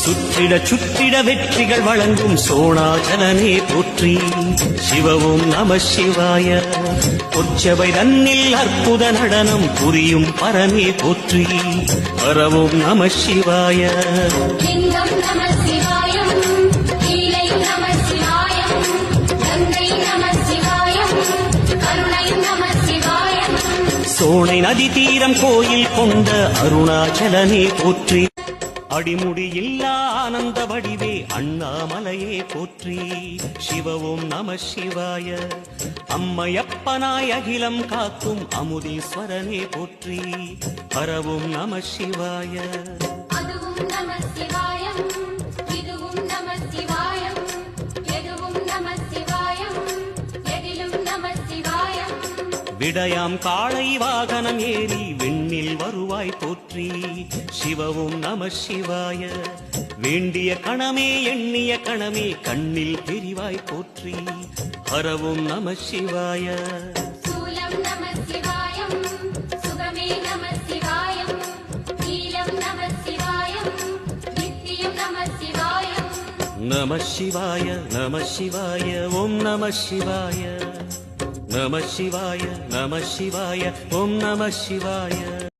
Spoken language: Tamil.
சுற்றிட சுற்றிட வெற்றிகள் வழங்கும் சோணாச்சலனே போற்றி. சிவவும் நம சிவாய. பொற்சபை தன்னில் அற்புத நடனம் புரியும் பரமே போற்றி. பரவும் நம சிவாய. சோனை நதி தீரம் கோயில் கொண்ட அருணாச்சலனே போற்றி. அடிமுடியில்லா ஆனந்த வடிவே அண்ணாமலையே போற்றி. சிவவும் நம சிவாய. அம்மையப்பனாய் அகிலம் காக்கும் அமுதீஸ்வரனே போற்றி. பரவும் நம சிவாய. விடயாம் காளை வாகனம் ஏறி விண்ணில் வருவாய் போற்றி. சிவவும் நம சிவாய. வேண்டிய கணமே எண்ணிய கணமே கண்ணில் தெரிவாய் போற்றி. ஹரவும் நம சிவாய. நம சிவாய நம சிவாய ஓம் நம சிவாய. நம சிவாய நம சிவாய ஓம் நம சிவாய.